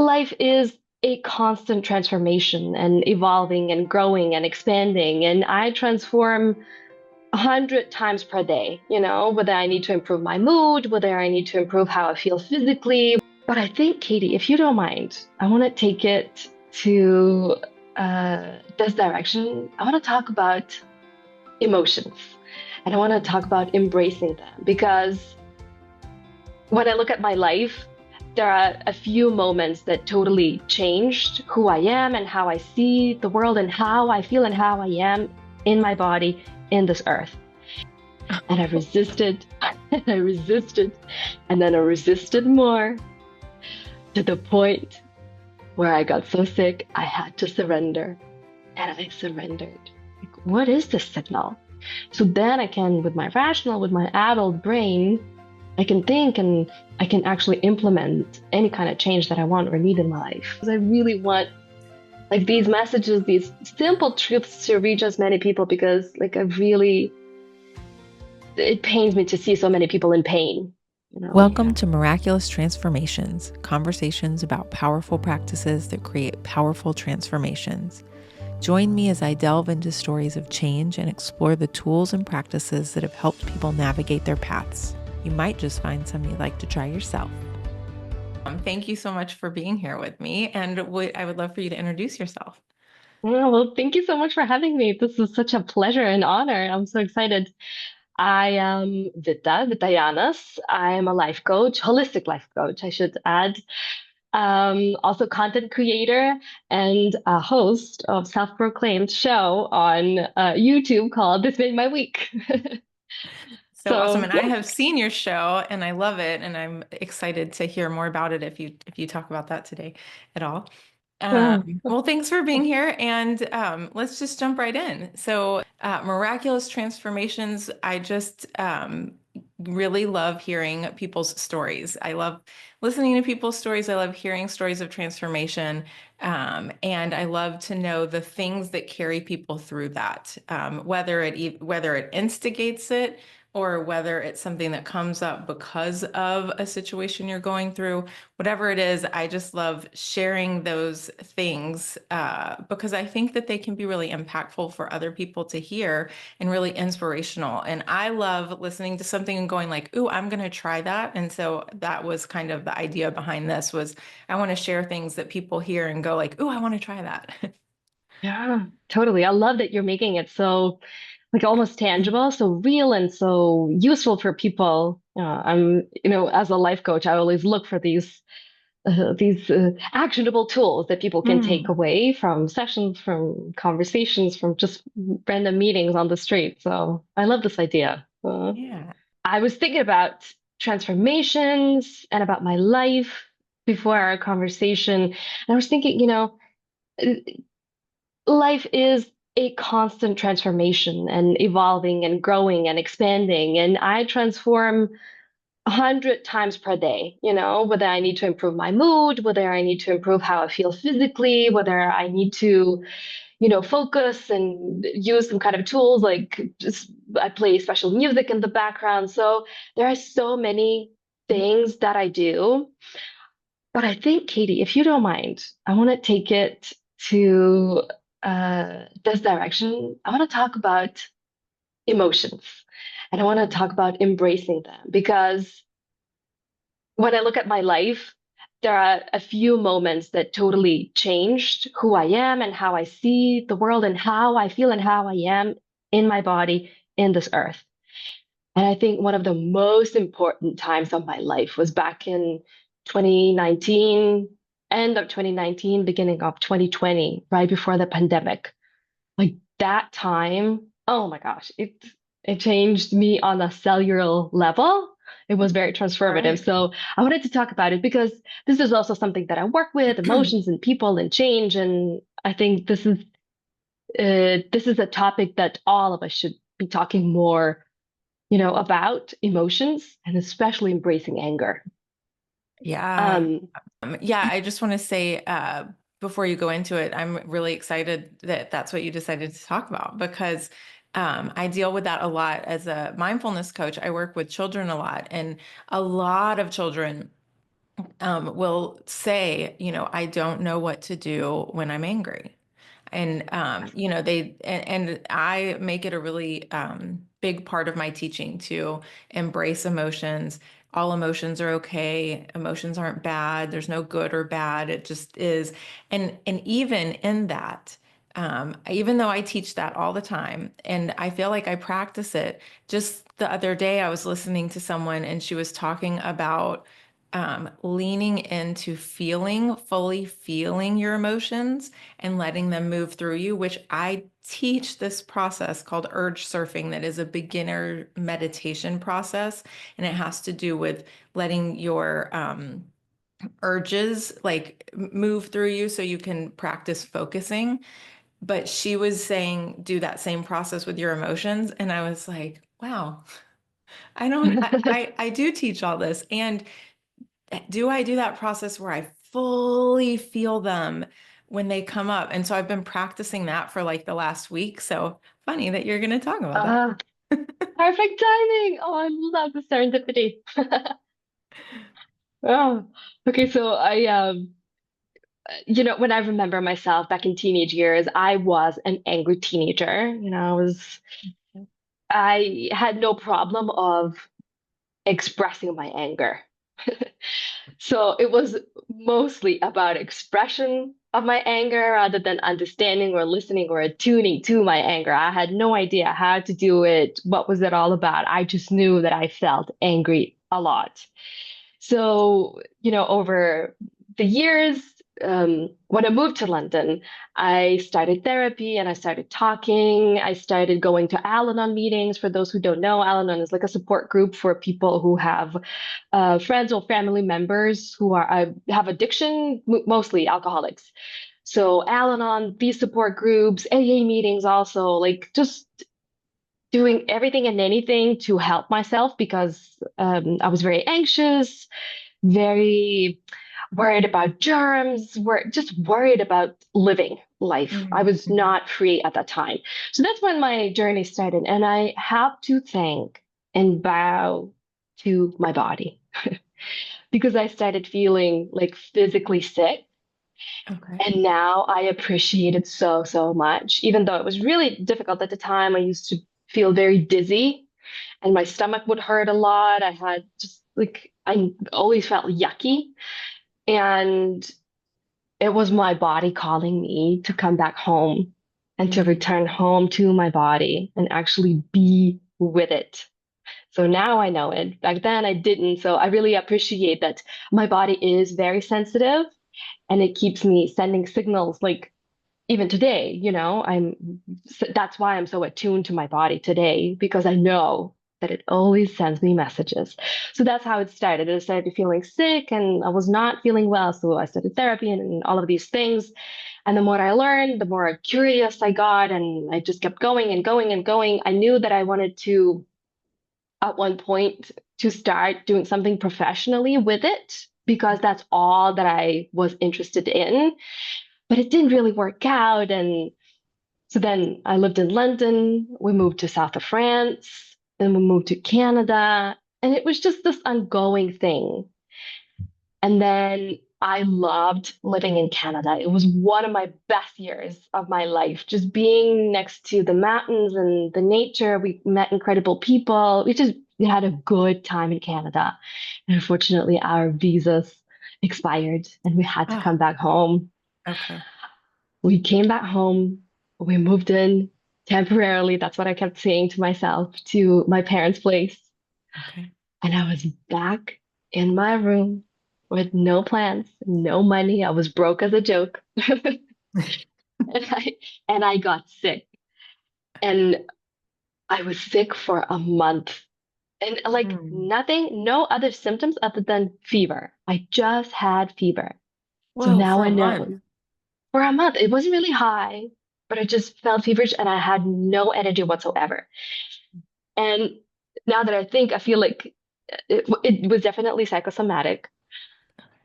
life is a constant transformation and evolving and growing and expanding. And I transform 100 times per day, whether I need to improve my mood, whether I need to improve how I feel physically. But I think, Katie, if you don't mind, I want to take it to this direction. I want to talk about emotions and I want to talk about embracing them because when I look at my life, there are a few moments that totally changed who I am and how I see the world and how I feel and how I am in my body in this earth. And I resisted, and I resisted, and then I resisted more to the point where I got so sick, I had to surrender. And I surrendered. Like, what is this signal? So then I can, with my rational, with my adult brain, I can think and I can actually implement any kind of change that I want or need in my life. Because I really want like these messages, these simple truths to reach as many people because it pains me to see so many people in pain. Welcome to Miraculous Transformations, conversations about powerful practices that create powerful transformations. Join me as I delve into stories of change and explore the tools and practices that have helped people navigate their paths. You might just find some you'd like to try yourself. Thank you so much for being here with me, and I would love for you to introduce yourself. Yeah, well, thank you so much for having me. This is such a pleasure and honor. I'm so excited. I am Vita Janas. I am a life coach, holistic life coach, I should add. Also content creator and a host of self-proclaimed show on YouTube called This Made My Week. So awesome. So And I yeah. have seen your show and I love it. And I'm excited to hear more about it if you talk about that today at all. Oh, Well, thanks for being here. And let's just jump right in. So miraculous transformations. I just really love hearing people's stories. I love listening to people's stories. I love hearing stories of transformation. And I love to know the things that carry people through that, whether it instigates it or whether it's something that comes up because of a situation you're going through. Whatever it is, I just love sharing those things because I think that they can be really impactful for other people to hear and really inspirational. And I love listening to something and going like, "Ooh, I'm going to try that." And so that was kind of the idea behind this was I want to share things that people hear and go like, "Ooh, I want to try that." yeah, totally. I love that you're making it so like almost tangible, so real and so useful for people. As a life coach, I always look for these actionable tools that people can take Mm, away from sessions, from conversations, from just random meetings on the street. So I love this idea. yeah. I was thinking about transformations and about my life before our conversation. And I was thinking, life is a constant transformation and evolving and growing and expanding. And I transform 100 times per day, whether I need to improve my mood, whether I need to improve how I feel physically, whether I need to, focus and use some kind of tools like just I play special music in the background. So there are so many things that I do. But I think, Katie, if you don't mind, I want to take it to this direction. I want to talk about emotions and I want to talk about embracing them because when I look at my life, there are a few moments that totally changed who I am and how I see the world and how I feel and how I am in my body in this earth. And I think one of the most important times of my life was back in 2019, end of 2019, beginning of 2020, right before the pandemic. Like that time, oh my gosh, it changed me on a cellular level. It was very transformative. Right. So I wanted to talk about it because this is also something that I work with, emotions and people and change. And I think this is a topic that all of us should be talking more, about emotions and especially embracing anger. Yeah. Um, Yeah, I just want to say before you go into it, I'm really excited that that's what you decided to talk about because I deal with that a lot as a mindfulness coach. I work with children a lot, and a lot of children will say, I don't know what to do when I'm angry. And and I make it a really big part of my teaching to embrace emotions. All emotions are okay. Emotions aren't bad. There's no good or bad. It just is. And even in that, even though I teach that all the time, and I feel like I practice it. Just the other day, I was listening to someone, and she was talking about leaning into fully feeling your emotions and letting them move through you, which I teach this process called urge surfing, that is a beginner meditation process. And it has to do with letting your urges like move through you so you can practice focusing. But she was saying, do that same process with your emotions. And I was like, wow, I do teach all this. And do I do that process where I fully feel them when they come up? And so I've been practicing that for like the last week. So funny that you're going to talk about that. Ah, perfect timing. Oh, I love the serendipity. Oh, okay. So when I remember myself back in teenage years, I was an angry teenager. I had no problem of expressing my anger. So it was mostly about expression of my anger rather than understanding or listening or attuning to my anger. I had no idea how to do it. What was it all about? I just knew that I felt angry a lot. So, over the years, when I moved to London, I started therapy and I started talking. I started going to Al Anon meetings. For those who don't know, Al Anon is like a support group for people who have friends or family members who have addiction, mostly alcoholics. So Al Anon, these support groups, AA meetings also, like just doing everything and anything to help myself because I was very anxious, very worried about germs, just worried about living life. I was Mhm. not free at that time. So that's when my journey started. And I have to thank and bow to my body because I started feeling like physically sick. Okay. And now I appreciate it so, so much. Even though it was really difficult at the time, I used to feel very dizzy and my stomach would hurt a lot. I had just like, I always felt yucky. And it was my body calling me to come back home and to Mm. return home to my body and actually be with it. So now I know it. Back then I didn't. So I really appreciate that my body is very sensitive and it keeps me sending signals like even today, that's why I'm so attuned to my body today because I know that it always sends me messages. So that's how it started. I started feeling sick and I was not feeling well. So I started therapy and all of these things. And the more I learned, the more curious I got. And I just kept going and going and going. I knew that I wanted to, at one point, to start doing something professionally with it because that's all that I was interested in. But it didn't really work out. And so then I lived in London. We moved to south of France. Then we moved to Canada. And it was just this ongoing thing. And then I loved living in Canada. It was one of my best years of my life, just being next to the mountains and the nature. We met incredible people. We had a good time in Canada. And unfortunately, our visas expired and we had to come Ah, back home. okay. We came back home. We moved in temporarily. That's what I kept saying to myself, to my parents' place. Okay. And I was back in my room with no plans, no money. I was broke as a joke. And I got sick. And I was sick for a month. And like Mm. nothing, no other symptoms other than fever. I just had fever. So Whoa, now for I a month. know. For a month. It wasn't really high, but I just felt feverish and I had no energy whatsoever. And now that I think, I feel like it was definitely psychosomatic.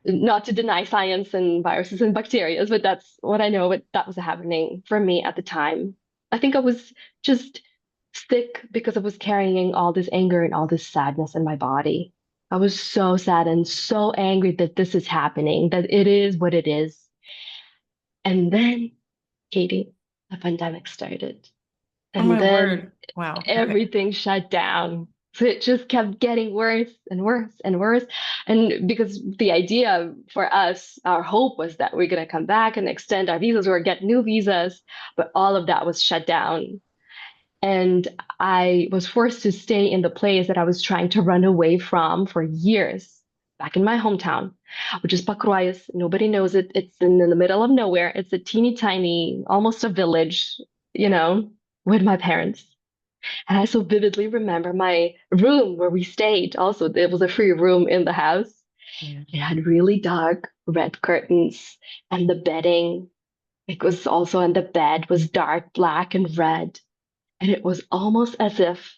Not to deny science and viruses and bacteria, but that's what I know. But that was happening for me at the time. I think I was just sick because I was carrying all this anger and all this sadness in my body. I was so sad and so angry that this is happening, that it is what it is. And then, Katie, the pandemic started. Oh And my then word. Wow. Okay. everything shut down. So it just kept getting worse and worse and worse. And because the idea for us, our hope was that we're going to come back and extend our visas or get new visas, but all of that was shut down. And I was forced to stay in the place that I was trying to run away from for years, back in my hometown, which is Pakruayas. Nobody knows it. It's in the middle of nowhere. It's a teeny tiny, almost a village, you know, with my parents. And I so vividly remember my room where we stayed. Also, it was a free room in the house. Yeah. It had really dark red curtains, and the bedding, it was also, and the bed was dark black and red. And it was almost as if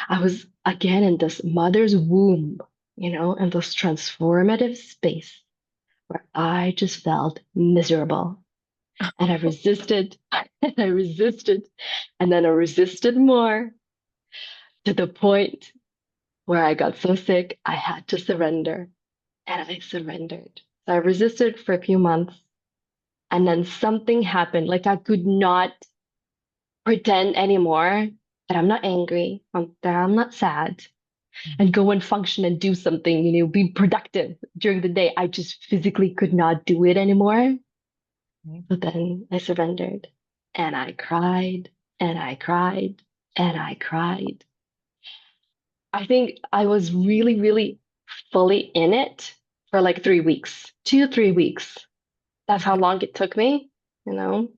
I was again in this mother's womb, in this transformative space where I just felt miserable. And I resisted, and I resisted, and then I resisted more to the point where I got so sick, I had to surrender. And I surrendered. So I resisted for a few months. And then something happened. Like I could not pretend anymore that I'm not angry, that I'm not sad, and go and function and do something, be productive during the day. I just physically could not do it anymore. Okay. So then I surrendered and I cried and I cried and I cried. I think I was really, really fully in it for like 3 weeks, 2, 3 weeks. That's how Okay. long it took me, you know,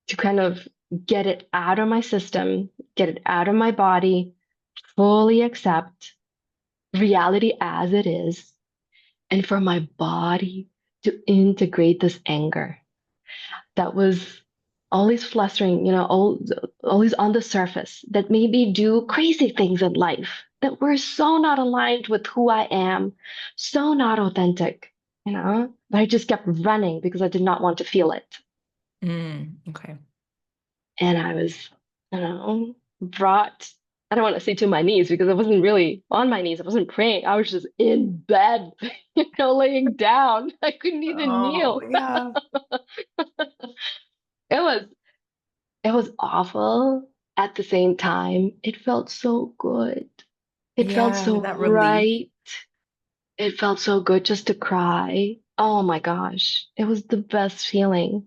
to kind of get it out of my system, get it out of my body, fully accept reality as it is, and for my body to integrate this anger that was always flustering, always on the surface, that made me do crazy things in life that were so not aligned with who I am, so not authentic, but I just kept running because I did not want to feel it. Okay. And I was, brought, I don't want to say to my knees because I wasn't really on my knees. I wasn't praying. I was just in bed, laying down. I couldn't even Oh, kneel. yeah. It was it was awful. At the same time, it felt so good. It felt Yeah, so that relief. right. It felt so good just to cry. Oh my gosh. It was the best feeling.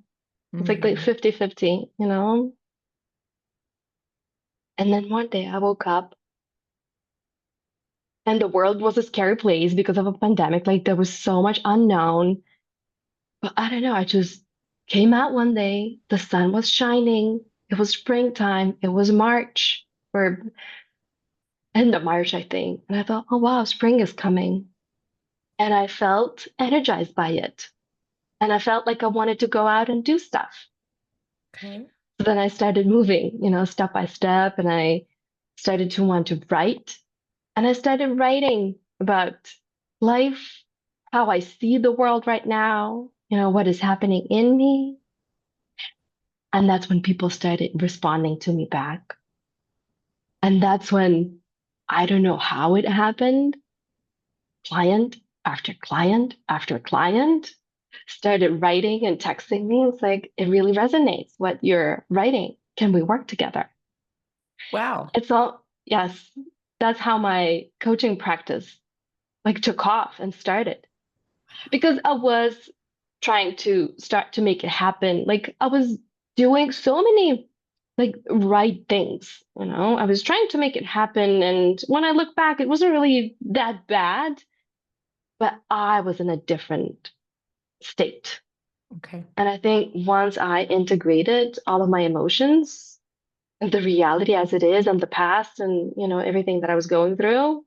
It's like Mm. 50-50, you know? And then one day I woke up and the world was a scary place because of a pandemic. Like there was so much unknown. But I don't know. I just came out one day. The sun was shining. It was springtime. It was March or end of March, I think. And I thought, oh, wow, spring is coming. And I felt energized by it. And I felt like I wanted to go out and do stuff. Okay. So then I started moving, step by step. And I started to want to write. And I started writing about life, how I see the world right now, what is happening in me. And that's when people started responding to me back. And that's when I don't know how it happened. Client after client after client started writing and texting me. It's like, it really resonates what you're writing. Can we work together? Wow. It's all, yes, that's how my coaching practice like took off and started because I was trying to start to make it happen. Like I was doing so many like right things, I was trying to make it happen. And when I look back, it wasn't really that bad, but I was in a different state. Okay. And I think once I integrated all of my emotions and the reality as it is and the past and, everything that I was going through,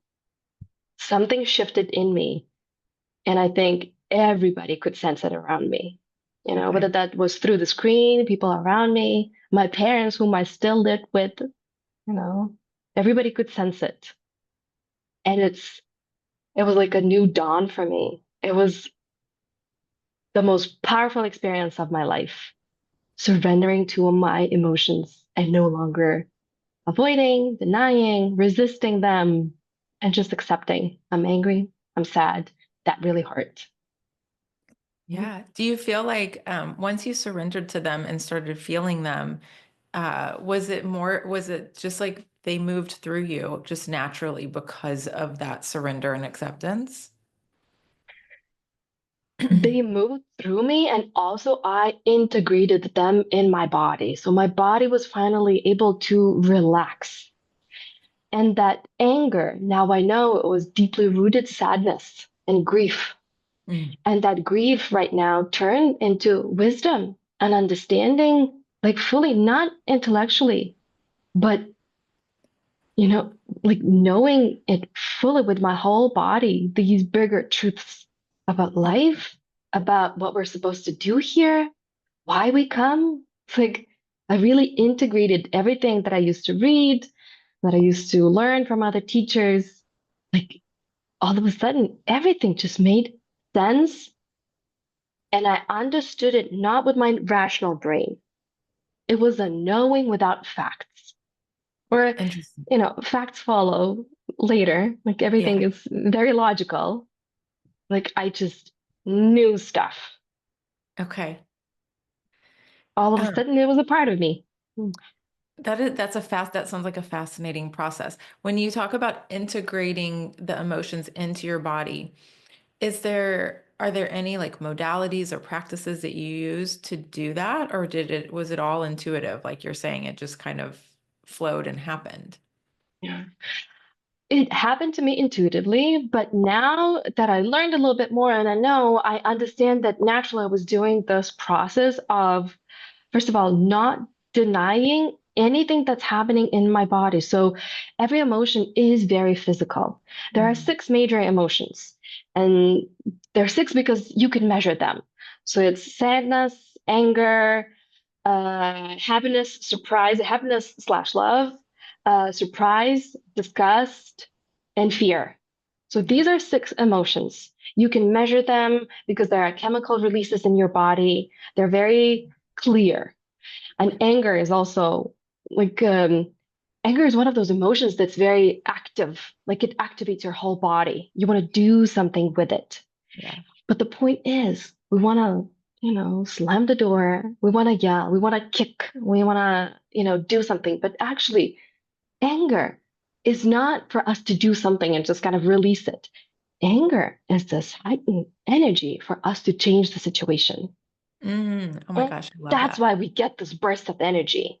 something shifted in me. And I think everybody could sense it around me, Okay. whether that was through the screen, people around me, my parents, whom I still lived with, you know, everybody could sense it. And it was like a new dawn for me. It was the most powerful experience of my life, surrendering to my emotions and no longer avoiding, denying, resisting them, and just accepting I'm angry, I'm sad. That really hurt. Yeah. Do you feel like once you surrendered to them and started feeling them, was it just like they moved through you just naturally because of that surrender and acceptance? They moved through me, and also I integrated them in my body. So my body was finally able to relax. And that anger, now I know it was deeply rooted sadness and grief. Mm. And that grief right now turned into wisdom and understanding, like fully, not intellectually, but, you know, like knowing it fully with my whole body, these bigger truths about Yeah. life, about what we're supposed to do here, why we come. It's like I really integrated everything that I used to read, that I used to learn from other teachers. Like all of a sudden, everything just made sense. And I understood it not with my rational brain. It was a knowing without facts. Or, Interesting. facts follow later. Like everything Yeah. is very logical. Like I just knew stuff. Okay. All of a Um, sudden, it was a part of me. that sounds like a fascinating process. When you talk about integrating the emotions into your body, are there any like modalities or practices that you use to do that? Or was it all intuitive? Like you're saying, it just kind of flowed and happened. Yeah. It happened to me intuitively, but now that I learned a little bit more and I understand that naturally I was doing this process of, first of all, not denying anything that's happening in my body. So every emotion is very physical. There are Mm. six major emotions, and there are six because you can measure them. So it's sadness, anger, happiness slash love, surprise, disgust, and fear. So Okay. these are six emotions. You can measure them because there are chemical releases in your body. They're very clear. And anger is also like anger is one of those emotions that's very active. Like it activates your whole body. You want to do something with it. Yeah. But the point is, we want to, slam the door. We want to yell. We want to kick. We want to, do something. But actually, anger is not for us to do something and just kind of release it. Anger is this heightened energy for us to change the situation. Oh my And gosh, I love that's that. why we get this burst of energy.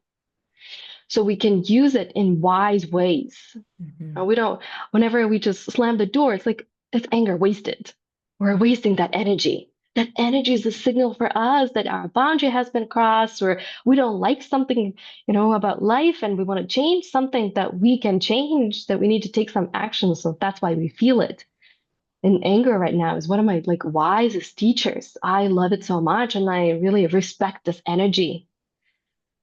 So we can use it in wise ways. Mhm. We don't, whenever we just slam the door, it's like it's anger wasted. We're wasting that energy. That energy is a signal for us that our boundary has been crossed, or we don't like something, about life, and we want to change something that we can change, that we need to take some action. So that's why we feel it. And anger right now is one of my like wisest teachers. I love it so much, and I really respect this energy.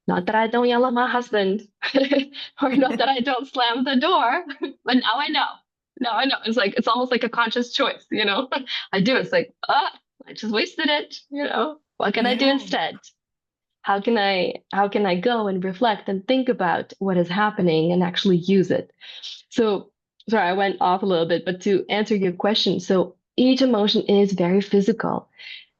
Not that I don't yell at my husband, or not that I don't slam the door, but now I know. Now I know. It's like it's almost like a conscious choice, I do. It's like, I just wasted it. What can I do Yeah. instead? How can I go and reflect and think about what is happening and actually use it? So sorry, I went off a little bit, but to answer your question, so each emotion is very physical.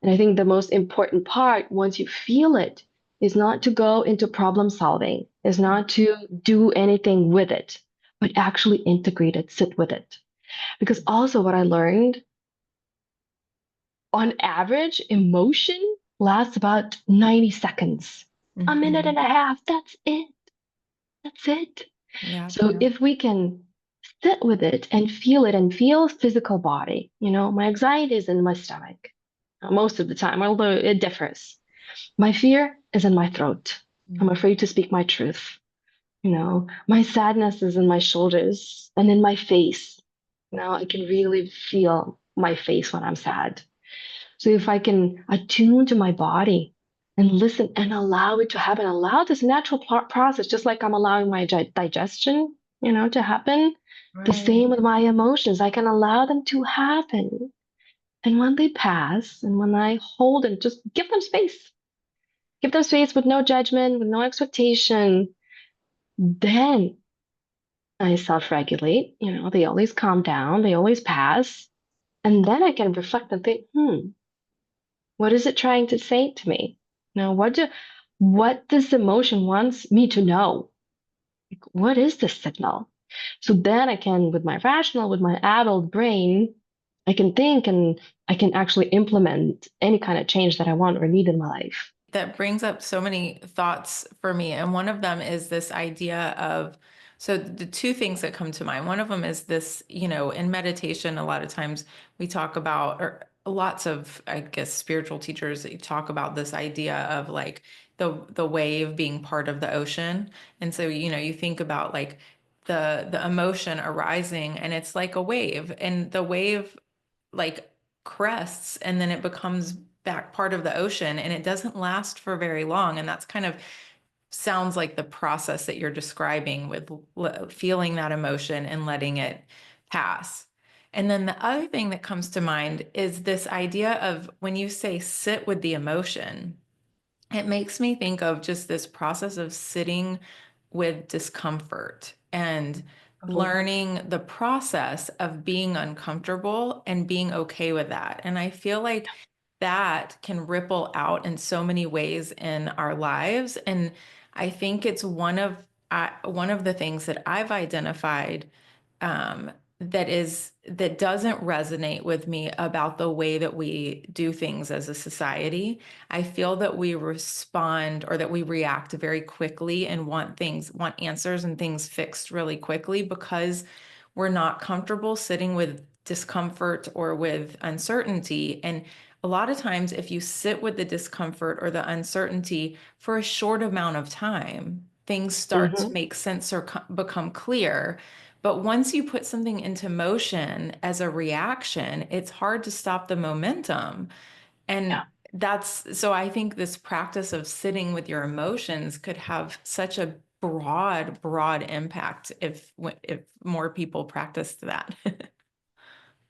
And I think the most important part, once you feel it, is not to go into problem solving, is not to do anything with it, but actually integrate it, sit with it. Because also, what I learned on average, emotion lasts about 90 seconds, a minute Mhm. and a half. That's it. That's it. Yeah. So Yeah. if we can sit with it and feel it and feel physical body, my anxiety is in my stomach most of the time, although it differs. My fear is in my throat. I'm Mm. afraid to speak my truth. My sadness is in my shoulders and in my face. I can really feel my face when I'm sad. So if I can attune to my body and listen and allow it to happen, allow this natural process, just like I'm allowing my digestion, to happen, the Right. same with my emotions. I can allow them to happen. And when they pass, and when I hold and just give them space with no judgment, with no expectation, then I self-regulate, they always calm down, they always pass. And then I can reflect and think, what is it trying to say to me? Now, what this emotion wants me to know? Like, what is this signal? So then I can, with my adult brain, I can think and I can actually implement any kind of change that I want or need in my life. That brings up so many thoughts for me. And one of them is this idea of, so the two things that come to mind. One of them is this, in meditation, a lot of times we talk about, or lots of, I guess, spiritual teachers talk about this idea of like the wave being part of the ocean. And so, you think about like the emotion arising and it's like a wave, and the wave like crests and then it becomes back part of the ocean, and it doesn't last for very long. And that's kind of sounds like the process that you're describing with feeling that emotion and letting it pass. And then the other thing that comes to mind is this idea of when you say sit with the emotion, it makes me think of just this process of sitting with discomfort and Mhm. learning the process of being uncomfortable and being okay with that. And I feel like that can ripple out in so many ways in our lives. And I think it's one of the things that I've identified um, that doesn't resonate with me about the way that we do things as a society. I feel that we respond or that we react very quickly and want answers and things fixed really quickly because we're not comfortable sitting with discomfort or with uncertainty. And a lot of times, if you sit with the discomfort or the uncertainty for a short amount of time, things start to Mhm. make sense or become clear. But once you put something into motion as a reaction, it's hard to stop the momentum. And Yeah. that's so I think this practice of sitting with your emotions could have such a broad impact if more people practiced that.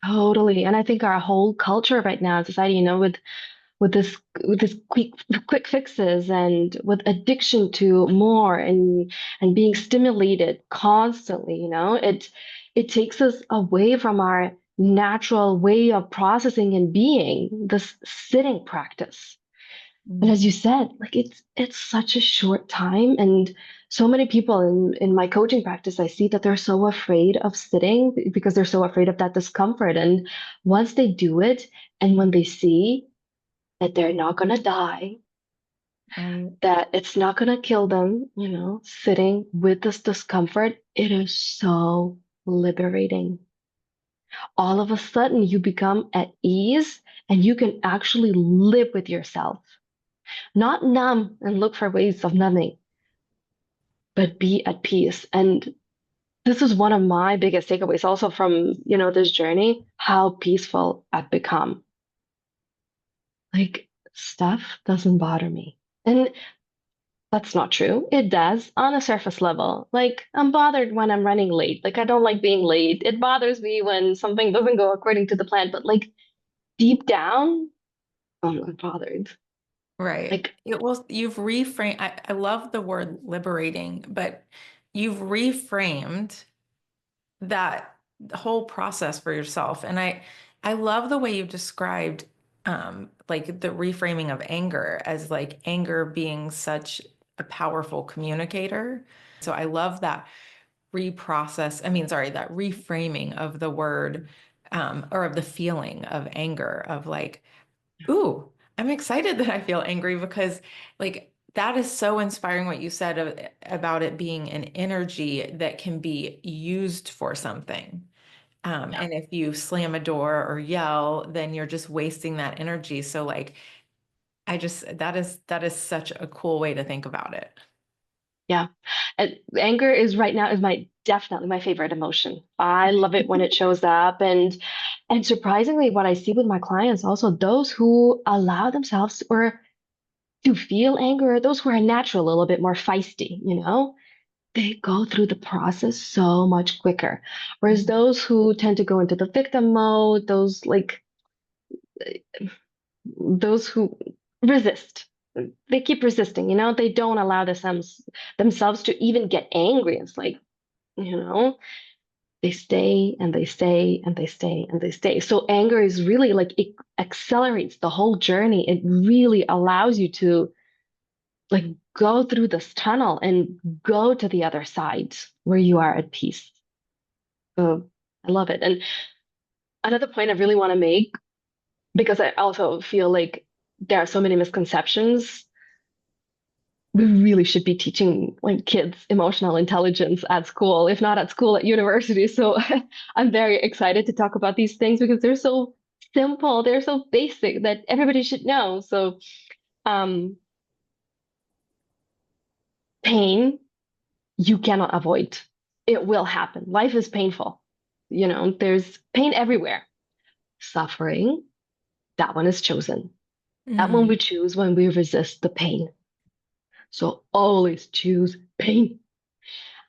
Totally. And I think our whole culture right now in society, with this with this quick fixes and with addiction to more and being stimulated constantly, it takes us away from our natural way of processing and being, this sitting practice. And Mm. as you said, like it's such a short time, and so many people in my coaching practice, I see that they're so afraid of sitting because they're so afraid of that discomfort. And once they do it, and when they see that they're not gonna die, Right. that it's not gonna kill them, sitting with this discomfort, it is so liberating. All of a sudden, you become at ease and you can actually live with yourself, not numb and look for ways of numbing, but be at peace. And this is one of my biggest takeaways also from, this journey, how peaceful I've become. Like stuff doesn't bother me. And that's not true. It does on a surface level. Like I'm bothered when I'm running late. Like I don't like being late. It bothers me when something doesn't go according to the plan, but like deep down, I'm not bothered. Right. Like, You've reframed, I love the word liberating, but you've reframed that whole process for yourself. And I love the way you've described like the reframing of anger as like anger being such a powerful communicator. So I love that that reframing of the word or of the feeling of anger of like, ooh, I'm excited that I feel angry because like that is so inspiring what you said about it being an energy that can be used for something. yeah. And if you slam a door or yell, then you're just wasting that energy. So like that is such a cool way to think about it. Yeah. And anger is right now is my definitely my favorite emotion. I love it when it shows up, and surprisingly what I see with my clients also, those who allow themselves or to feel anger, those who are natural, a little bit more feisty, they go through the process so much quicker. Whereas Mhm. those who tend to go into the victim mode, those who resist, they keep resisting, they don't allow themselves to even get angry. It's like, you know? They stay and they stay and they stay and they stay. So anger is really like it accelerates the whole journey. It really allows you to like go through this tunnel and go to the other side where you are at peace. So I love it. And another point I really want to make, because I also feel like there are so many misconceptions, we really should be teaching like kids emotional intelligence at school, if not at school, at university. So I'm very excited to talk about these things because they're so simple, they're so basic that everybody should know. So um, pain, you cannot avoid. It will happen. Life is painful. There's pain everywhere. Suffering, that one is chosen. That one Mm, we choose when we resist the pain. So always choose pain.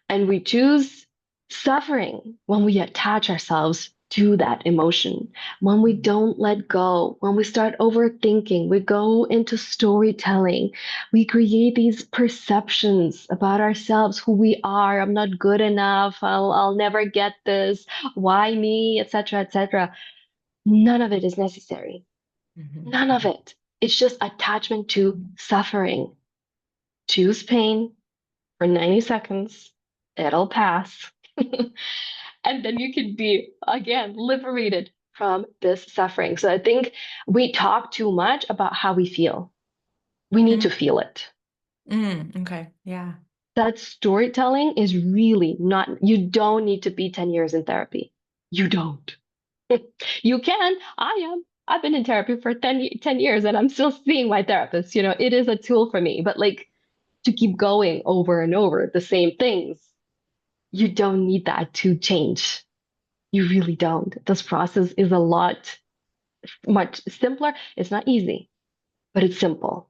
And we choose suffering when we attach ourselves to that emotion, when we don't let go, when we start overthinking, we go into storytelling, we create these perceptions about ourselves, who we are. I'm not good enough. I'll never get this. Why me, etc., etc. None of it is necessary. mhm. None of it. It's just attachment to suffering. Choose pain for 90 seconds. It'll pass. And then you can be again liberated from this suffering. So I think we talk too much about how we feel. We need Mm, to feel it. okay. Yeah. That storytelling is really not, you don't need to be 10 years in therapy. You don't. You can. I am. I've been in therapy for 10 years and I'm still seeing my therapist. It is a tool for me, but like to keep going over and over the same things, you don't need that to change. You really don't. This process is a lot much simpler. It's not easy, but it's simple.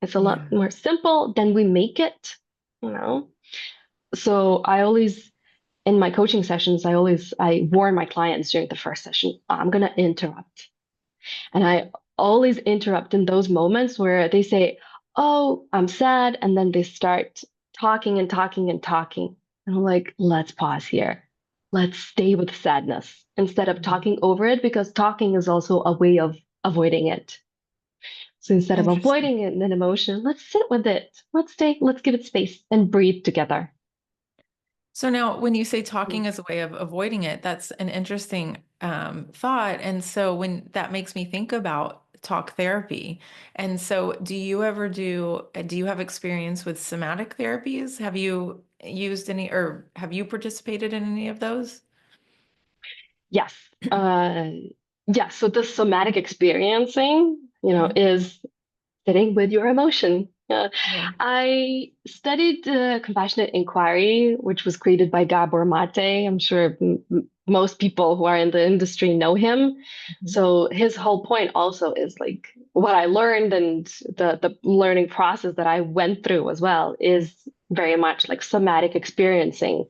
It's a lot Yeah. more simple than we make it, you know? So in my coaching sessions, I warn my clients during the first session, I'm gonna interrupt. And I always interrupt in those moments where they say, "Oh, I'm sad," and then they start talking and talking and talking. And I'm like, let's pause here. Let's stay with sadness instead of Mhm. talking over it, because talking is also a way of avoiding it. So instead of Interesting. avoiding it in an emotion, let's sit with it. Let's give it space and breathe together. So now, when you say talking as a way of avoiding it, that's an interesting thought. And so when that makes me think about talk therapy. And so do you have experience with somatic therapies? Have you used any, or have you participated in any of those? Yes. Yes. So the somatic experiencing, Mhm. is sitting with your emotion. Yeah. I studied compassionate inquiry, which was created by Gabor Mate. I'm sure most people who are in the industry know him. Mhm. So his whole point also is like what I learned, and the learning process that I went through as well is very much like somatic experiencing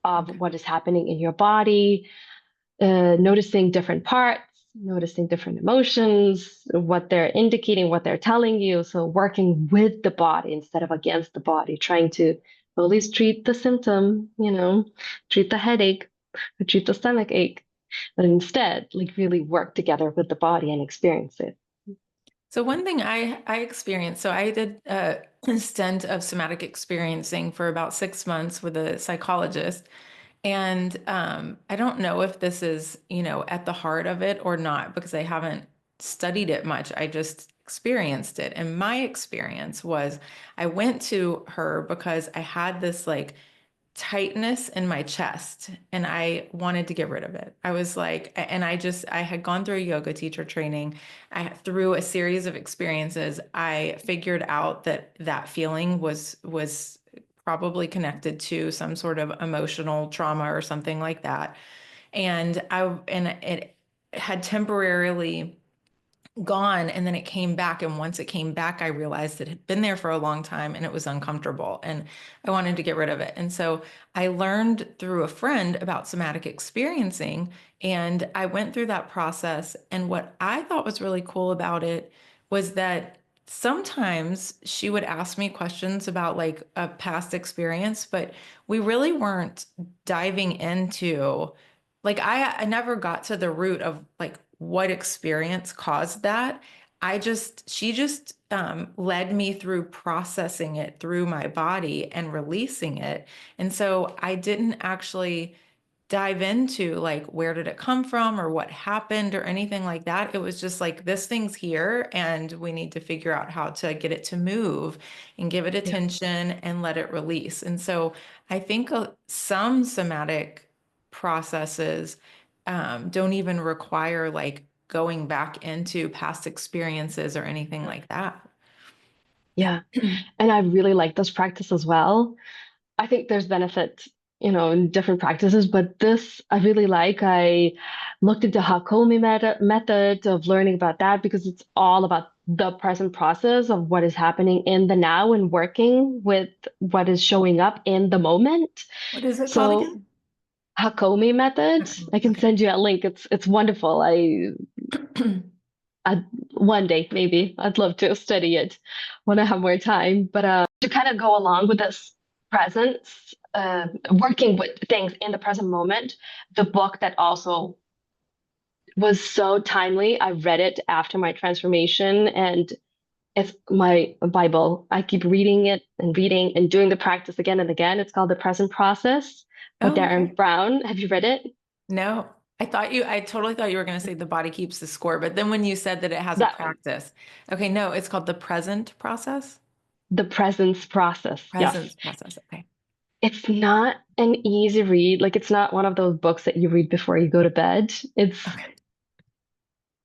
of Okay. what is happening in your body, noticing different parts, noticing different emotions, what they're indicating, what they're telling you. So working with the body instead of against the body, trying to at least treat the symptom, treat the headache, or treat the stomach ache, but instead, like really work together with the body and experience it. So one thing I experienced, so I did a stint of somatic experiencing for about 6 months with a psychologist. And I don't know if this is, at the heart of it or not, because I haven't studied it much. I just experienced it. And my experience was I went to her because I had this like tightness in my chest and I wanted to get rid of it. I was like, and I had gone through a yoga teacher training. Through a series of experiences, I figured out that that feeling was probably connected to some sort of emotional trauma or something like that. And it had temporarily gone and then it came back, and once it came back I realized it had been there for a long time and it was uncomfortable and I wanted to get rid of it. And so I learned through a friend about somatic experiencing, and I went through that process, and what I thought was really cool about it was that sometimes she would ask me questions about like a past experience, but we really weren't diving into like I never got to the root of like what experience caused that. She just led me through processing it through my body and releasing it. And so I didn't actually dive into like where did it come from or what happened or anything like that. It was just like this thing's here and we need to figure out how to get it to move and give it Yeah. attention and let it release. And so I think some somatic processes don't even require like going back into past experiences or anything like that. Yeah. And I really like this practice as well. I think there's benefits, in different practices, but this I really like. I looked into Hakomi method of learning about that because it's all about the present process of what is happening in the now and working with what is showing up in the moment. What is it called So again? Hakomi method, Okay. I can Okay. send you a link. It's wonderful. I one day maybe I'd love to study it when I have more time. But to kind of go along with this presence, working with things in the present moment, the book that also was so timely. I read it after my transformation, and it's my Bible. I keep reading and doing the practice again and again. It's called The Present Process by Oh, Darren okay. Brown. Have you read it? No, I totally thought you were going to say the body keeps the score, but then when you said that it has a That one, practice, okay, no, it's called the present process. The Presence Process. Yes. Presence process. Okay. It's not an easy read. Like it's not one of those books that you read before you go to bed. It's Okay.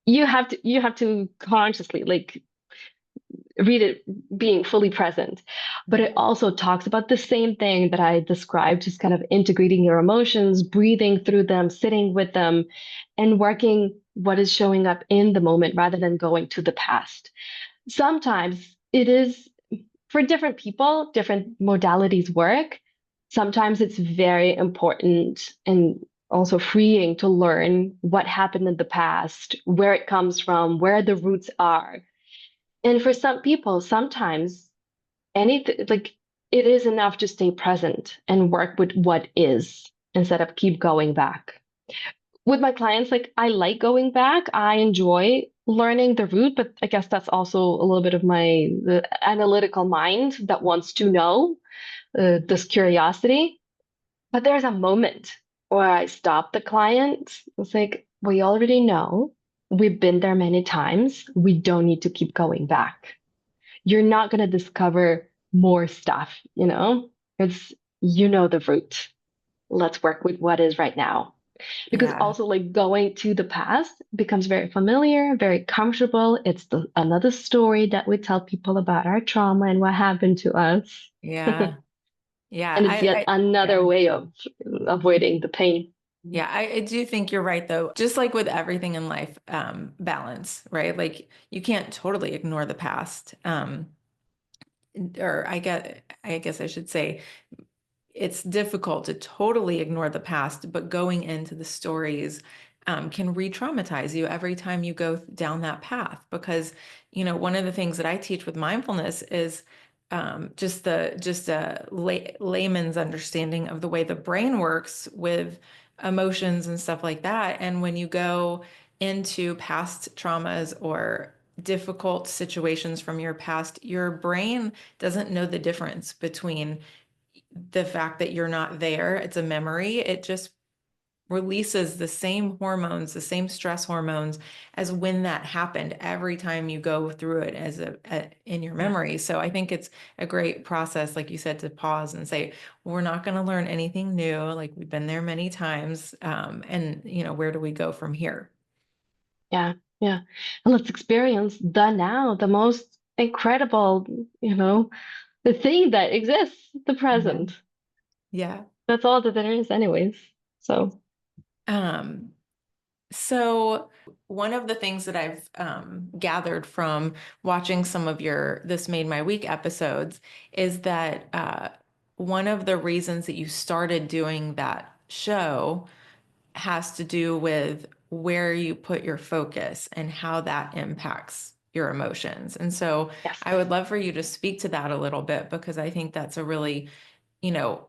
you have to consciously like read it being fully present. But it also talks about the same thing that I described, just kind of integrating your emotions, breathing through them, sitting with them, and working what is showing up in the moment rather than going to the past. Sometimes it is for different people, different modalities work. Sometimes it's very important and also freeing to learn what happened in the past, where it comes from, where the roots are. And for some people, sometimes anything like it is enough to stay present and work with what is instead of keep going back. With my clients, like I like going back. I enjoy learning the root, but I guess that's also a little bit of my the analytical mind that wants to know, this curiosity. But there's a moment where I stop the client. It's like, we already know. We've been there many times. We don't need to keep going back. You're not going to discover more stuff. It's, the root. Let's work with what is right now. Because Yeah. also, like going to the past becomes very familiar, very comfortable. It's another story that we tell people about our trauma and what happened to us. Yeah. Yeah. And it's yet Yeah. another way of avoiding the pain. Yeah, I do think you're right though. Just like with everything in life, balance, right? Like you can't totally ignore the past. Or I guess I should say it's difficult to totally ignore the past, but going into the stories can re-traumatize you every time you go down that path. Because, one of the things that I teach with mindfulness is just a layman's understanding of the way the brain works with emotions and stuff like that. And when you go into past traumas or difficult situations from your past, your brain doesn't know the difference between the fact that you're not there, it's a memory. It just releases the same hormones, the same stress hormones as when that happened every time you go through it in your Yeah. memory. So I think it's a great process, like you said, to pause and say, we're not going to learn anything new. Like we've been there many times. And where do we go from here? Yeah. Yeah. And let's experience the now, the most incredible, the thing that exists, the Yeah. present. Yeah. That's all that there is, anyways. So, Um, So, one of the things that I've gathered from watching some of your This Made My Week episodes is that one of the reasons that you started doing that show has to do with where you put your focus and how that impacts your emotions. And so Yes. I would love for you to speak to that a little bit, because I think that's a really, you know,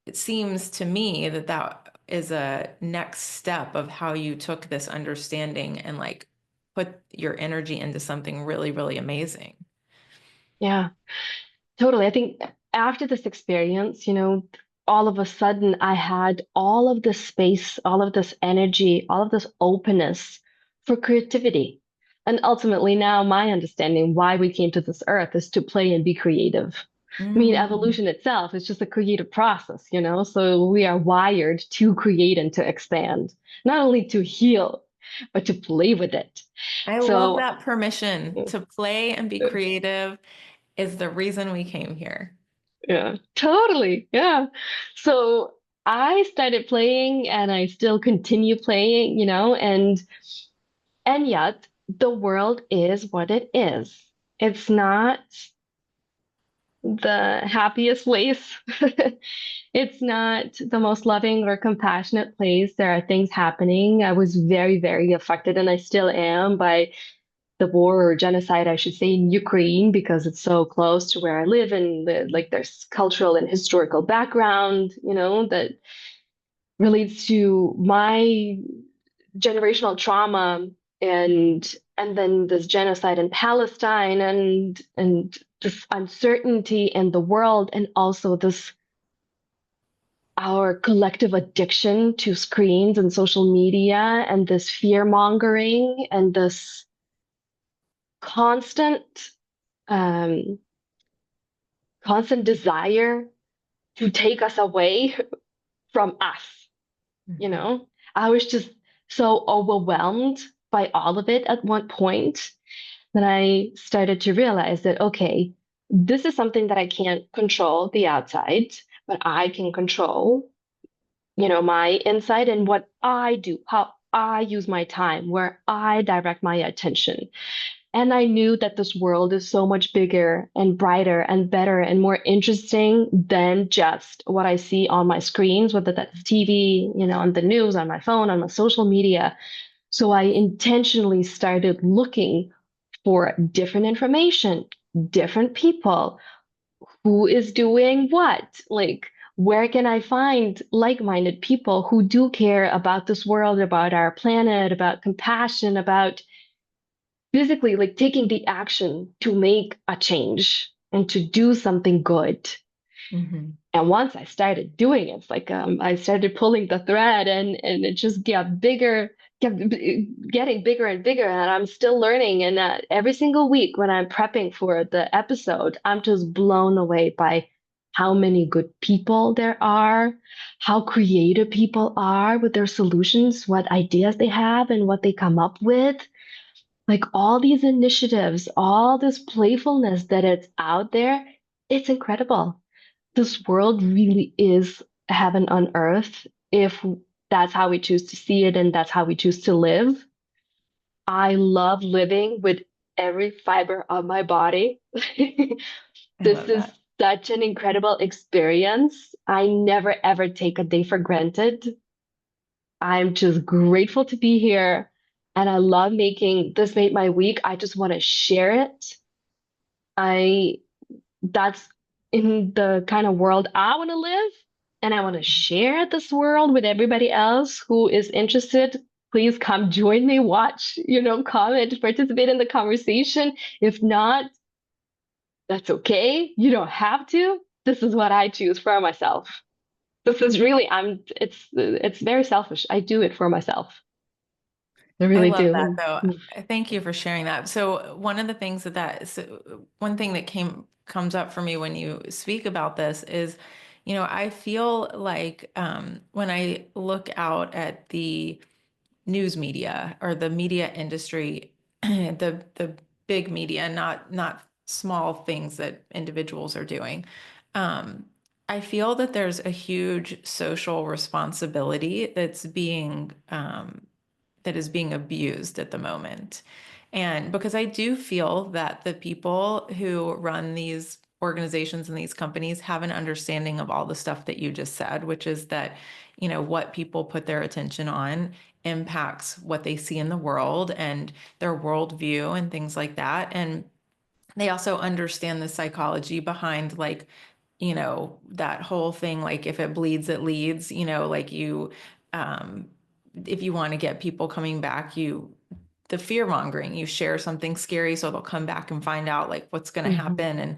it seems to me that that is a next step of how you took this understanding and like put your energy into something really, really amazing. Yeah. Totally. I think after this experience, all of a sudden I had all of this space, all of this energy, all of this openness for creativity. And ultimately, now my understanding why we came to this earth is to play and be creative. I mean, Mm. evolution itself is just a creative process. So we are wired to create and to expand, not only to heal, but to play with it. I love So, that permission to play and be creative is the reason we came here. yeah, totally. Yeah. So I started playing and I still continue playing, and yet the world is what it is. It's not the happiest place. It's not the most loving or compassionate place. There are things happening. I was very, very affected, and I still am by the war or genocide, I should say, in Ukraine because it's so close to where I live and like there's cultural and historical background, that relates to my generational trauma and then this genocide in Palestine and this uncertainty in the world and also this our collective addiction to screens and social media and this fear mongering and this constant um, constant desire to take us away from us. You Mhm. know, I was just so overwhelmed by all of it at one point that I started to realize that, okay, this is something that I can't control the outside, but I can control, my inside and what I do, how I use my time, where I direct my attention. And I knew that this world is so much bigger and brighter and better and more interesting than just what I see on my screens, whether that's TV, on the news, on my phone, on my social media. So I intentionally started looking for different information, different people, who is doing what? Like, where can I find like-minded people who do care about this world, about our planet, about compassion, about physically like taking the action to make a change and to do something good. Mhm. And once I started doing it, it's like I started pulling the thread and it just got bigger, kept getting bigger and bigger. And I'm still learning. And every single week when I'm prepping for the episode, I'm just blown away by how many good people there are, how creative people are with their solutions, what ideas they have, and what they come up with. Like all these initiatives, all this playfulness that it's out there, it's incredible. This world really is heaven on earth if that's how we choose to see it and that's how we choose to live. I love living with every fiber of my body. I This love is that. such an incredible experience. I never ever take a day for granted. I'm just grateful to be here. And I love making this made my week. I just want to share it. I that's in the kind of world I want to live. And I want to share this world with everybody else who is interested. Please come join me, watch, comment, participate in the conversation. If not, that's okay. You don't have to. This is what I choose for myself. This is really, it's very selfish. I do it for myself. I I really love do. that And though. Thank you for sharing that. So one of the things one thing that comes up for me when you speak about this is, I feel like when I look out at the news media or the media industry, the big media, not small things that individuals are doing. Um, I feel that there's a huge social responsibility that is being abused at the moment. And because I do feel that the people who run these organizations and these companies have an understanding of all the stuff that you just said, which is that, what people put their attention on impacts what they see in the world and their worldview and things like that. And they also understand the psychology behind like, that whole thing, like if it bleeds, it leads, like um, if you want to get people coming back, the fear mongering, you share something scary so they'll come back and find out like what's going to Hmm. happen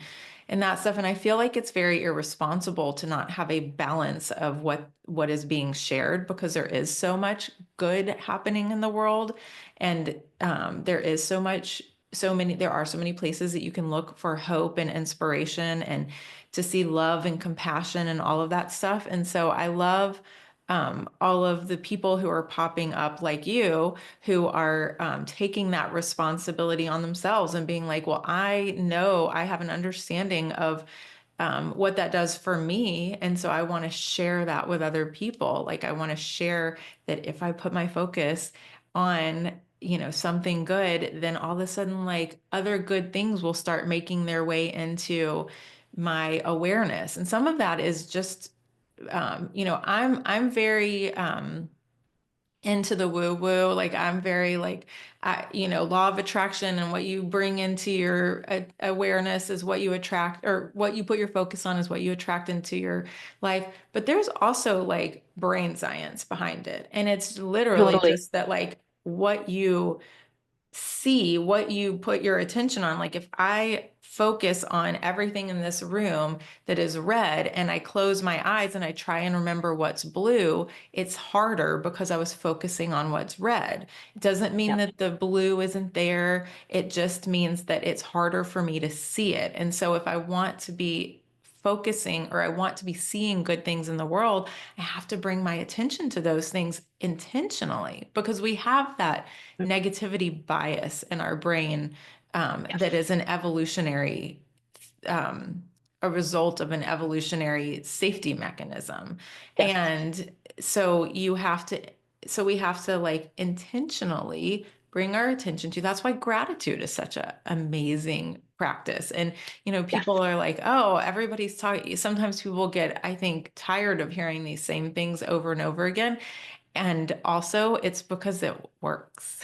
and that stuff. And I feel like it's very irresponsible to not have a balance of what is being shared, because there is so much good happening in the world. And there are so many places that you can look for hope and inspiration and to see love and compassion and all of that stuff. And so I love all of the people who are popping up like you, who are taking that responsibility on themselves and being like, well, I know I have an understanding of what that does for me. And so I want to share that with other people. Like, I want to share that if I put my focus on, something good, then all of a sudden, like, other good things will start making their way into my awareness. And some of that is just, I'm very, into the woo woo. Like, I'm very like, law of attraction, and what you bring into your awareness is what you attract, or what you put your focus on is what you attract into your life. But there's also like brain science behind it. And it's literally Totally. just that, like, what you see, what you put your attention on. Like, if I focus on everything in this room that is red and I close my eyes and I try and remember what's blue, it's harder because I was focusing on what's red. It doesn't mean Yeah. that the blue isn't there. It just means that it's harder for me to see it. And so if I want to be focusing, or I want to be seeing good things in the world, I have to bring my attention to those things intentionally, because we have that negativity bias in our brain, Yes. that is um, a result of an evolutionary safety mechanism. Yes. And so we have to like intentionally bring our attention to. That's why gratitude is such an amazing practice. And Yes. people are like, oh, everybody's talking. Sometimes people get, I think, tired of hearing these same things over and over again. And also, it's because it works.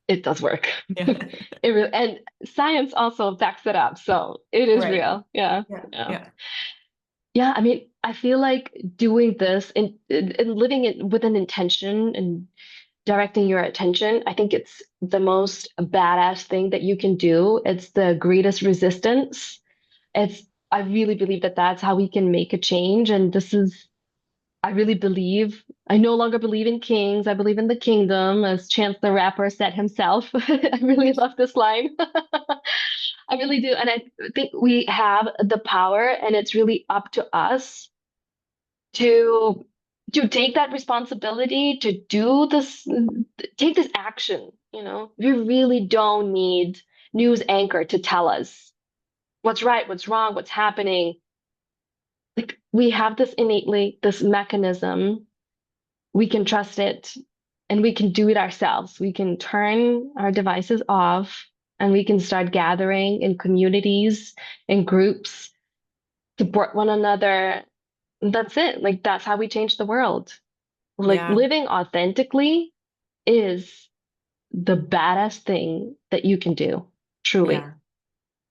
It does work. Yeah. And science also backs it up. So it is Right. real. Yeah. Yeah. Yeah. Yeah. Yeah. I mean, I feel like doing this and living it with an intention and directing your attention, I think it's the most badass thing that you can do. It's the greatest resistance. It's, I really believe that that's how we can make a change. And this is, I really believe, I no longer believe in kings. I believe in the kingdom, as Chance the Rapper said himself. I really love this line. I really do. And I think we have the power, and it's really up to us to take that responsibility, to do this, take this action. We really don't need news anchor to tell us what's right, what's wrong, what's happening. Like, we have this innately, this mechanism. We can trust it, and we can do it ourselves. We can turn our devices off, and we can start gathering in communities, in groups, support one another. That's it. Like, that's how we change the world. Like, Yeah. living authentically is the baddest thing that you can do, truly. Yeah.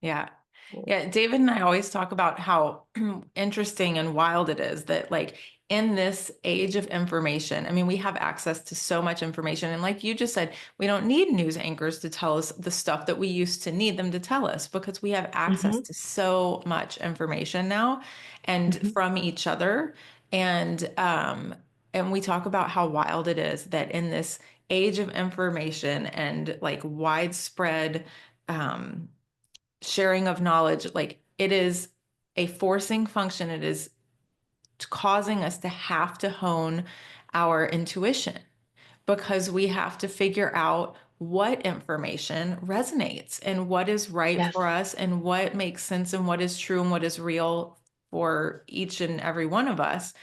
Yeah. Yeah. David and I always talk about how interesting and wild it is that, like, in this age of information, I mean, we have access to so much information. And like you just said, we don't need news anchors to tell us the stuff that we used to need them to tell us, because we have access Hmm. to so much information now, and Hmm. from each other. And we talk about how wild it is that in this age of information and like widespread, um, sharing of knowledge, like, it is a forcing function. It is causing us to have to hone our intuition, because we have to figure out what information resonates and what is right Yes. for us and what makes sense and what is true and what is real for each and every one of us.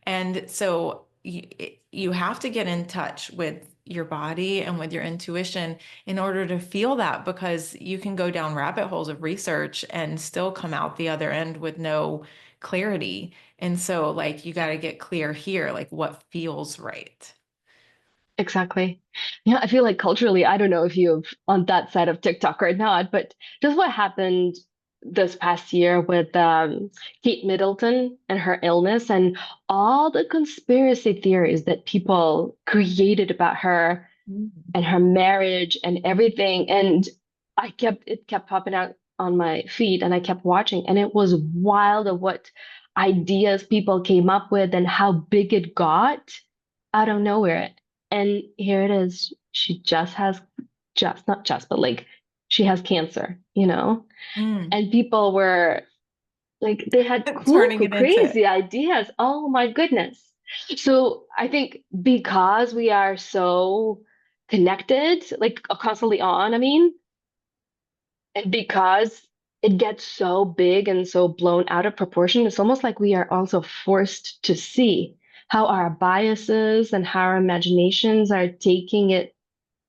And so you have to get in touch with your body and with your intuition in order to feel that, because you can go down rabbit holes of research and still come out the other end with no clarity. And so, like, you got to get clear here, like what feels right. Exactly. Yeah, I feel like culturally, I don't know if you've on that side of TikTok or not, but just what happened this past year with Kate Middleton and her illness and all the conspiracy theories that people created about her Mm. and her marriage and everything. And it kept popping out on my feed and I kept watching, and it was wild of what ideas people came up with and how big it got out of nowhere. And here it is. She just has just not just, but like she has cancer, you know? Mm. And people were like they had Turning cool, it into, crazy ideas. Oh my goodness. So I think because we are so connected, like constantly on, I mean, and because it gets so big and so blown out of proportion, it's almost like we are also forced to see how our biases and how our imaginations are taking it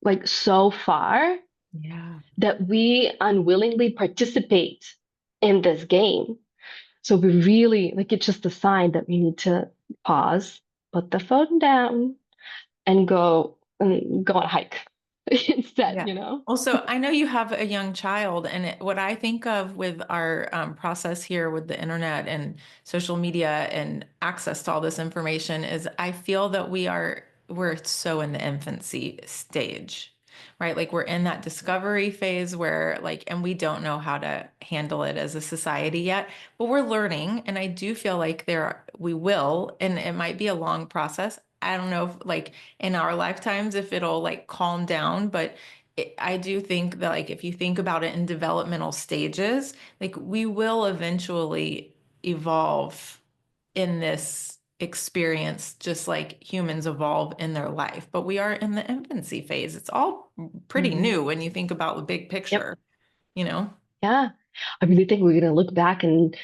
like so far yeah. that we unwillingly participate in this game. So we really like it's just a sign that we need to pause, put the phone down, and go on a hike instead, Yeah. you know? Also, I know you have a young child, and what I think of with our process here with the internet and social media and access to all this information is I feel that we're so in the infancy stage, right? Like we're in that discovery phase where like, and we don't know how to handle it as a society yet, but we're learning. And I do feel like we will, and it might be a long process. I don't know if like in our lifetimes if it'll like calm down, but I do think that like if you think about it in developmental stages, like we will eventually evolve in this experience just like humans evolve in their life. But we are in the infancy phase. It's all pretty Mhm. new when you think about the big Yep. picture, you know? Yeah. I really think we're gonna look back and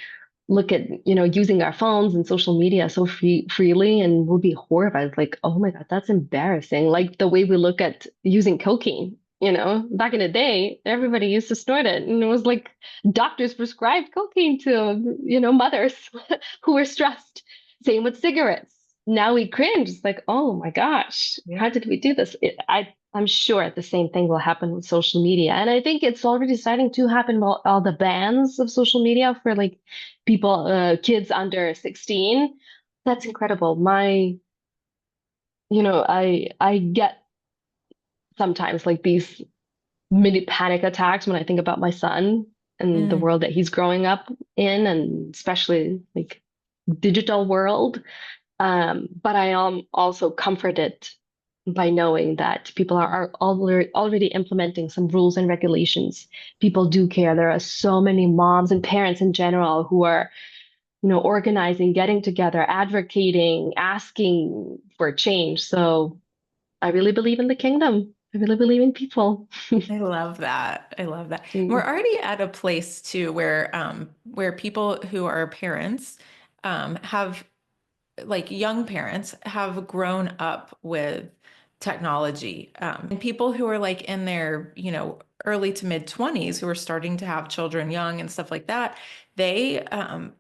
look at, using our phones and social media so freely, and we'll be horrified, like, oh my God, that's embarrassing. Like the way we look at using cocaine, back in the day, everybody used to snort it. And it was like doctors prescribed cocaine to, mothers who were stressed. Same with cigarettes. Now we cringe. It's like, oh my gosh, how did we do this? I'm sure the same thing will happen with social media. And I think it's already starting to happen with all the bans of social media for like people, kids under 16. That's incredible. I get sometimes like these mini panic attacks when I think about my son and the Mm. world that he's growing up in, and especially like digital world. But I am also comforted by knowing that people are already implementing some rules and regulations. People do care. There are so many moms and parents in general who are organizing, getting together, advocating, asking for change. So I really believe in the kingdom. I really believe in people. I love that. I love that. We're Mm, already at a place too where people who are parents have like young parents have grown up with technology. And people who are like in their, early to mid 20s who are starting to have children young and stuff like that, they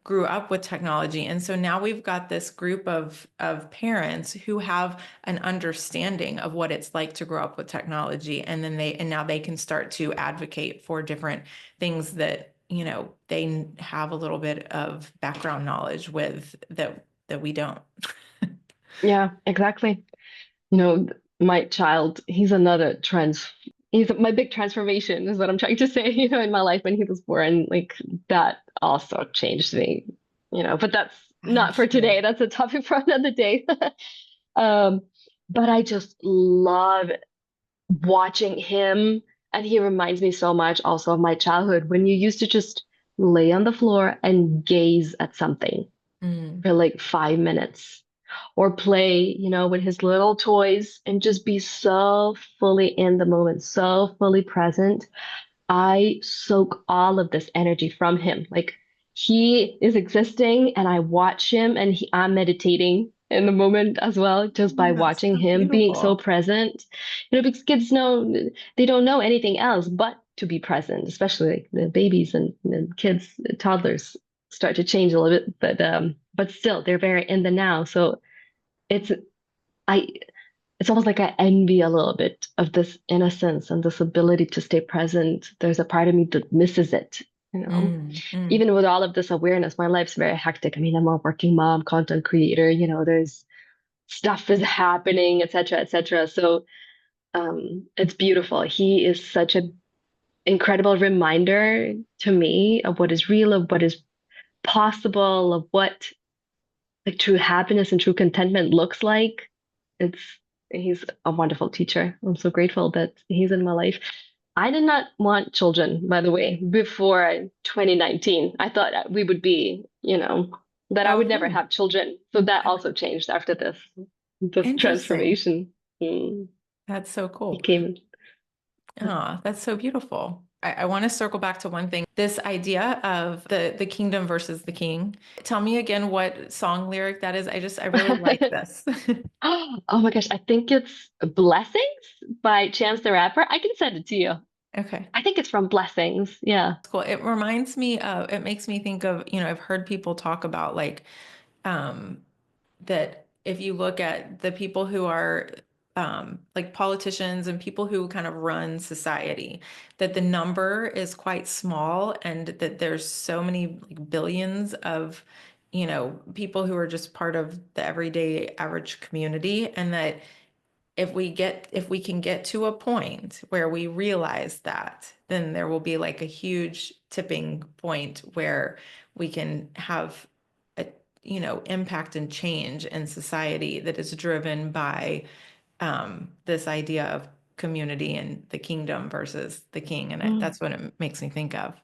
grew up with technology. And so now we've got this group of parents who have an understanding of what it's like to grow up with technology. And now they can start to advocate for different things that, they have a little bit of background knowledge with that we don't. yeah, exactly. You know, my child, he's my big transformation is what I'm trying to say, in my life when he was born. Like that also changed me, but that's I'm not for sure. today. That's a topic for another day. Um, but I just love watching him. And he reminds me so much also of my childhood when you used to just lay on the floor and gaze at something Mm. for like 5 minutes or play, with his little toys and just be so fully in the moment, so fully present. I soak all of this energy from him. Like he is existing and I watch him, and I'm meditating in the moment as well, just by That's watching so him being so beautiful. present. Because kids they don't know anything else but to be present, especially like the babies and kids, toddlers start to change a little bit, but still they're very in the now. So it's I it's almost like I envy a little bit of this innocence and this ability to stay present. There's a part of me that misses it, you know. Mm, mm. Even with all of this awareness, my life's very hectic. I mean, I'm a working mom, content creator, there's stuff is happening, et cetera, et cetera. So it's beautiful. He is such an incredible reminder to me of what is real, of what is possible, of what like true happiness and true contentment looks like. It's he's a wonderful teacher. I'm so grateful that he's in my life. I did not want children, by the way, before 2019. I thought that we would be, that I Oh, would never really? have children. So that Okay. also changed after this Interesting. transformation. Mm, That's so it cool. came. Ah, that's so beautiful. I want to circle back to one thing. This idea of the kingdom versus the king. Tell me again what song lyric that is. I really like this. Oh my gosh, I think it's Blessings by Chance the Rapper. I can send it to you. Okay. I think it's from Blessings. Yeah. That's cool. It reminds me of, it makes me think of, I've heard people talk about like, um, that if you look at the people who are like politicians and people who kind of run society, that the number is quite small and that there's so many like billions of, people who are just part of the everyday average community. And that if we can get to a point where we realize that, then there will be like a huge tipping point where we can have a, impact and change in society that is driven by this idea of community and the kingdom versus the king. And Mm. that's what it makes me think of.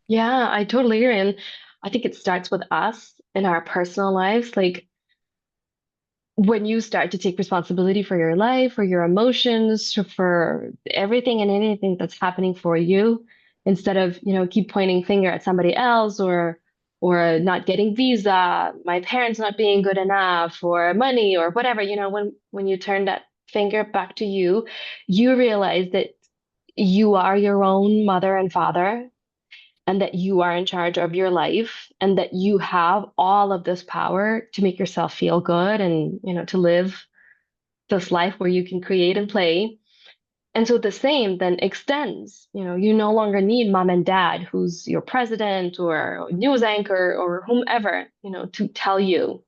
Yeah, I totally agree. And I think it starts with us in our personal lives. Like when you start to take responsibility for your life, for your emotions, for everything and anything that's happening for you, instead of, keep pointing finger at somebody else or not getting visa, my parents not being good enough, or money or whatever, when you turn that finger back to you, you realize that you are your own mother and father and that you are in charge of your life and that you have all of this power to make yourself feel good and to live this life where you can create and play. And so the same then extends, you no longer need mom and dad who's your president or news anchor or whomever, to tell you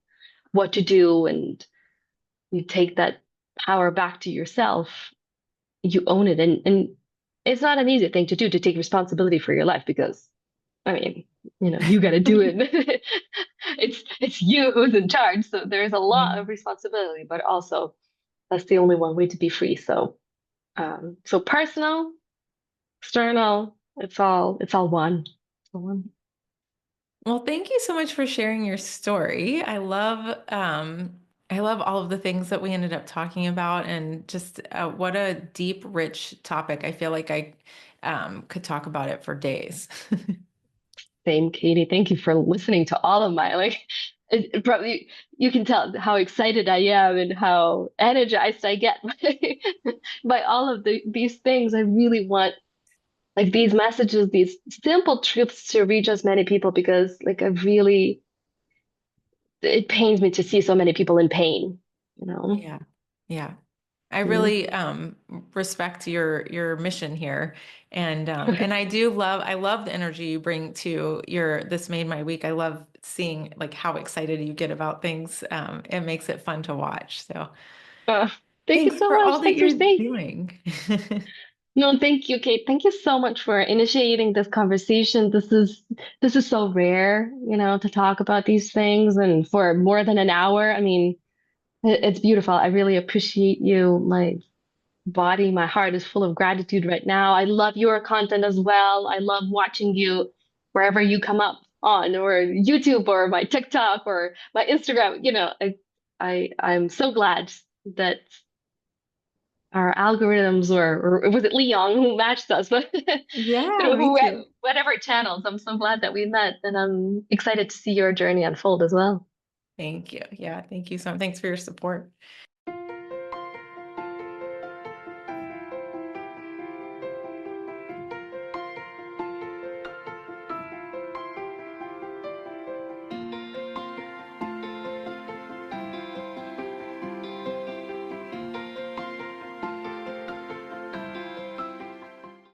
what to do, and you take that power back to yourself. You own it, and it's not an easy thing to do, to take responsibility for your life, because I mean, you got to do it. It's you who's in charge, so there's a lot of Mm. responsibility, but also that's the only one way to be free. So personal, external, it's all one. It's all one. Well, thank you so much for sharing your story. I love all of the things that we ended up talking about and just what a deep, rich topic. I feel like I could talk about it for days. Same, Katie. Thank you for listening to all of my it probably you can tell how excited I am and how energized I get by all of these things. I really want like these messages, these simple truths to reach as many people, because like I really, it pains me to see so many people in pain, you know? Yeah. Yeah. I Mm. really respect your mission here. And I love the energy you bring to your This Made My Week. I love seeing like how excited you get about things. It makes it fun to watch. So Uh, Thank you thanks so for much. all that Thanks for you're staying. doing. No, thank you, Kate. Thank you so much for initiating this conversation. This is so rare, to talk about these things and for more than an hour. I mean, it's beautiful. I really appreciate you. My body, my heart is full of gratitude right now. I love your content as well. I love watching you wherever you come up on, or YouTube or my TikTok or my Instagram. I'm so glad that our algorithms, or was it Leon who matched us, but Yeah, me who, too. whatever channels. I'm so glad that we met, and I'm excited to see your journey unfold as well. Thank you. Yeah, thank you so much. Thanks for your support.